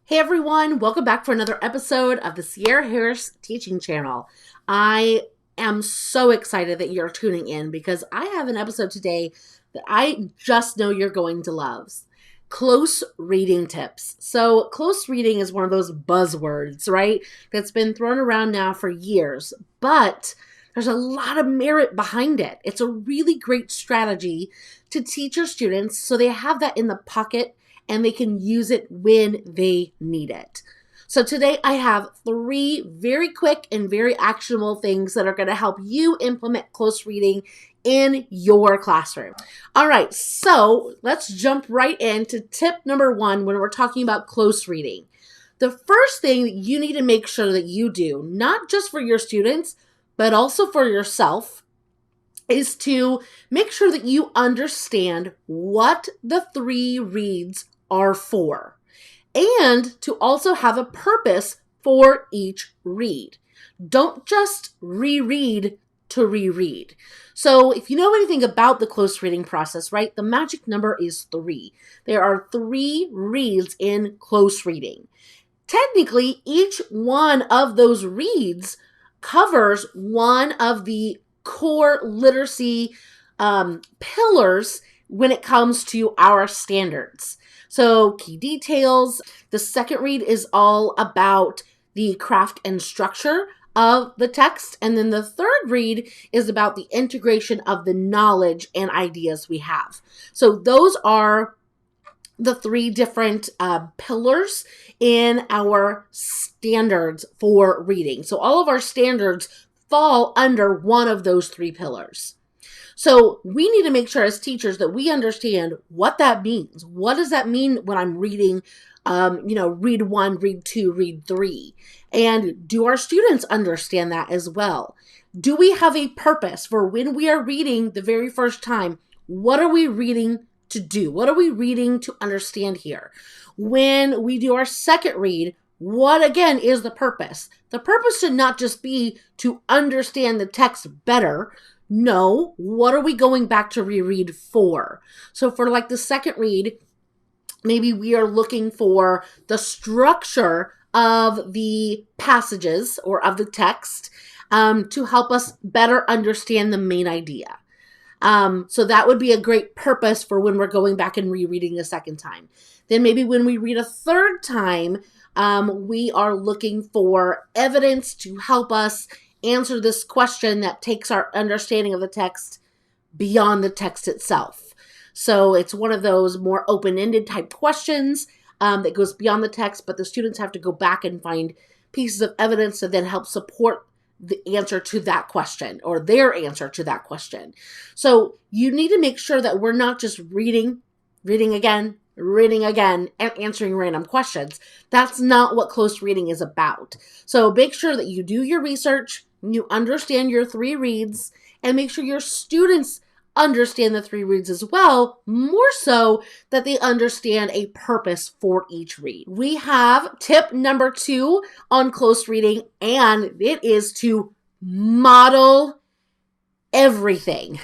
Hey everyone, welcome back for another episode of the Ciera Harris Teaching Channel. I am so excited that you're tuning in because I have an episode today that I just know you're going to love. Close reading tips. So close reading is one of those buzzwords, right? That's been thrown around now for years, but there's a lot of merit behind it. It's a really great strategy to teach your students so they have that in the pocket and they can use it when they need it. So today I have 3 very quick and very actionable things that are going to help you implement close reading in your classroom. All right, so let's jump right into tip number 1 when we're talking about close reading. The first thing that you need to make sure that you do, not just for your students, but also for yourself, is to make sure that you understand what the 3 reads are for, and to also have a purpose for each read. Don't just reread to reread. So if you know anything about the close reading process, right, the magic number is 3. There are 3 reads in close reading. Technically, each one of those reads covers one of the core literacy pillars when it comes to our standards. So key details. The second read is all about the craft and structure of the text. And then the third read is about the integration of the knowledge and ideas we have. So those are the 3 different pillars in our standards for reading. So all of our standards fall under one of those 3 pillars. So we need to make sure as teachers that we understand what that means. What does that mean when I'm reading, read 1, read 2, read 3? And do our students understand that as well? Do we have a purpose for when we are reading the very first time? What are we reading to do? What are we reading to understand here? When we do our second read, what again is the purpose? The purpose should not just be to understand the text better. No, what are we going back to reread for? So for like the second read, maybe we are looking for the structure of the passages or of the text to help us better understand the main idea. So that would be a great purpose for when we're going back and rereading the second time. Then maybe when we read a third time, we are looking for evidence to help us answer this question that takes our understanding of the text beyond the text itself. So it's one of those more open-ended type questions that goes beyond the text, but the students have to go back and find pieces of evidence to then help support the answer to that question or their answer to that question. So you need to make sure that we're not just reading again, and answering random questions. That's not what close reading is about. So make sure that you do your research, you understand your 3 reads, and make sure your students understand the 3 reads as well, more so that they understand a purpose for each read. We have tip number 2 on close reading, and it is to model everything,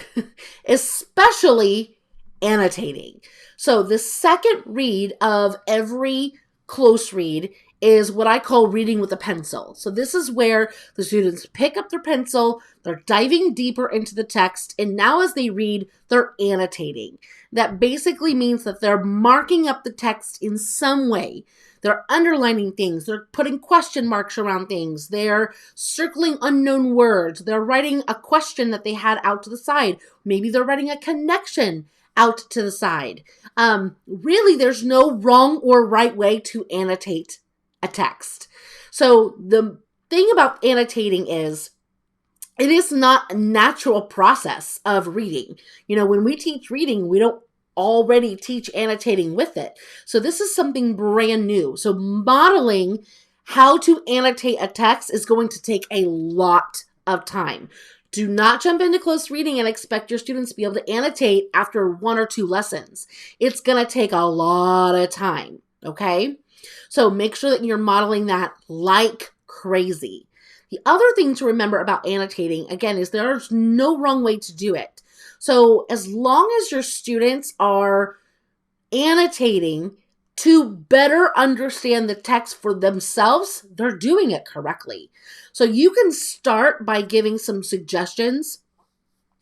especially annotating. So the second read of every close read is what I call reading with a pencil. So this is where the students pick up their pencil, they're diving deeper into the text, and now as they read, they're annotating. That basically means that they're marking up the text in some way. They're underlining things, they're putting question marks around things, they're circling unknown words, they're writing a question that they had out to the side. Maybe they're writing a connection out to the side. Really, there's no wrong or right way to annotate a text. So the thing about annotating is it is not a natural process of reading. When we teach reading, we don't already teach annotating with it. So this is something brand new. So modeling how to annotate a text is going to take a lot of time. Do not jump into close reading and expect your students to be able to annotate after 1 or 2 lessons. It's going to take a lot of time, okay? So make sure that you're modeling that like crazy. The other thing to remember about annotating, again, is there's no wrong way to do it. So as long as your students are annotating to better understand the text for themselves, they're doing it correctly. So you can start by giving some suggestions.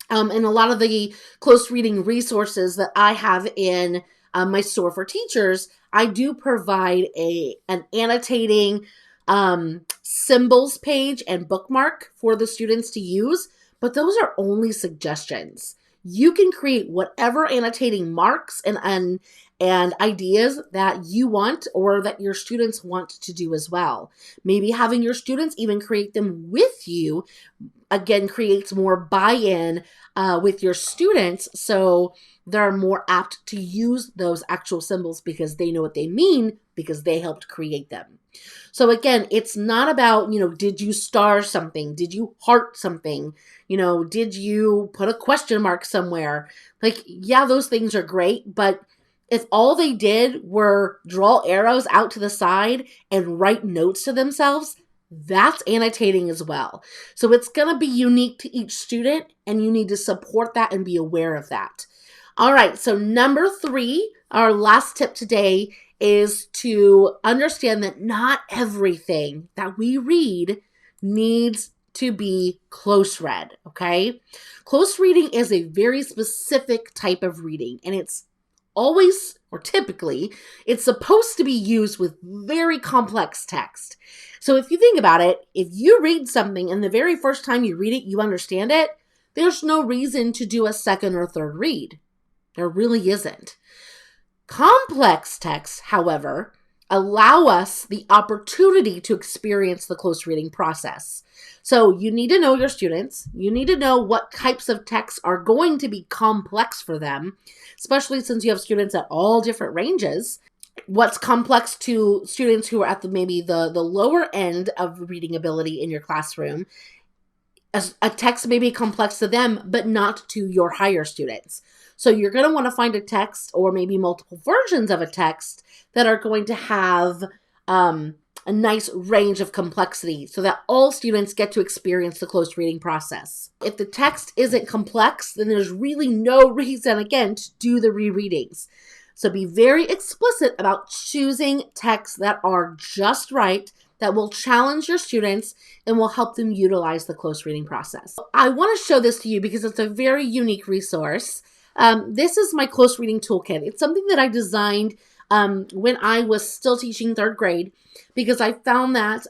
And a lot of the close reading resources that I have in my store for teachers, I do provide an annotating symbols page and bookmark for the students to use, but those are only suggestions. You can create whatever annotating marks and ideas that you want or that your students want to do as well. Maybe having your students even create them with you, again, creates more buy-in with your students, so they're more apt to use those actual symbols because they know what they mean because they helped create them. So again, it's not about, did you star something? Did you heart something? Did you put a question mark somewhere? Like, yeah, those things are great, but if all they did were draw arrows out to the side and write notes to themselves, that's annotating as well. So it's going to be unique to each student, and you need to support that and be aware of that. All right, so number 3, our last tip today, is to understand that not everything that we read needs to be close read, okay? Close reading is a very specific type of reading, and it's always, or typically, it's supposed to be used with very complex text. So if you think about it, if you read something and the very first time you read it, you understand it, there's no reason to do a second or third read. There really isn't. Complex texts, however, allow us the opportunity to experience the close reading process. So you need to know your students. You need to know what types of texts are going to be complex for them, especially since you have students at all different ranges. What's complex to students who are at maybe the lower end of reading ability in your classroom, a text may be complex to them, but not to your higher students. So you're going to want to find a text or maybe multiple versions of a text that are going to have a nice range of complexity so that all students get to experience the close reading process. If the text isn't complex, then there's really no reason, again, to do the rereadings. So be very explicit about choosing texts that are just right, that will challenge your students and will help them utilize the close reading process. I want to show this to you because it's a very unique resource. This is my Close Reading Toolkit. It's something that I designed when I was still teaching 3rd grade because I found that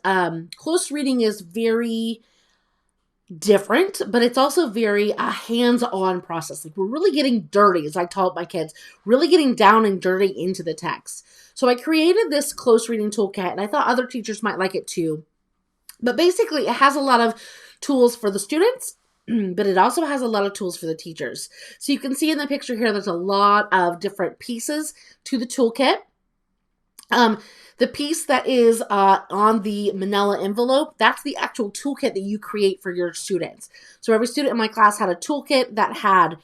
close reading is very different, but it's also very hands-on process. Like, we're really getting dirty, as I taught my kids, really getting down and dirty into the text. So I created this Close Reading Toolkit, and I thought other teachers might like it too. But basically, it has a lot of tools for the students, but it also has a lot of tools for the teachers. So you can see in the picture here, there's a lot of different pieces to the toolkit. The piece that is on the manila envelope, that's the actual toolkit that you create for your students. So every student in my class had a toolkit that had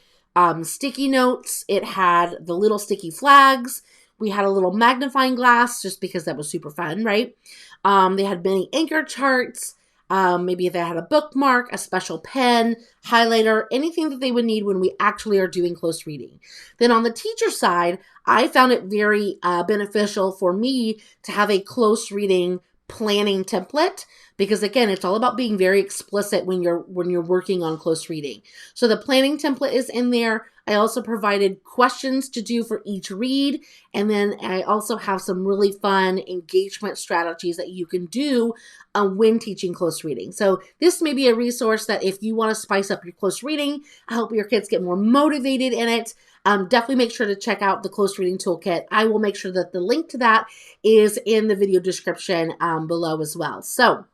sticky notes. It had the little sticky flags. We had a little magnifying glass just because that was super fun, right? They had many anchor charts. Maybe they had a bookmark, a special pen, highlighter, anything that they would need when we actually are doing close reading. Then on the teacher side, I found it very beneficial for me to have a close reading planning template because, again, it's all about being very explicit when you're working on close reading. So the planning template is in there. I also provided questions to do for each read, and then I also have some really fun engagement strategies that you can do when teaching close reading. So this may be a resource that if you want to spice up your close reading, help your kids get more motivated in it, definitely make sure to check out the Close Reading Toolkit. I will make sure that the link to that is in the video description below as well. So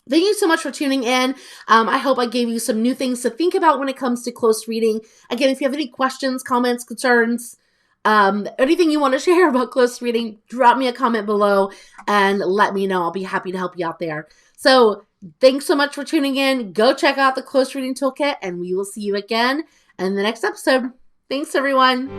thank you so much for tuning in. I hope I gave you some new things to think about when it comes to close reading. Again, if you have any questions, comments, concerns, anything you want to share about close reading, drop me a comment below and let me know. I'll be happy to help you out there. So thanks so much for tuning in. Go check out the Close Reading Toolkit, and we will see you again in the next episode. Thanks, everyone.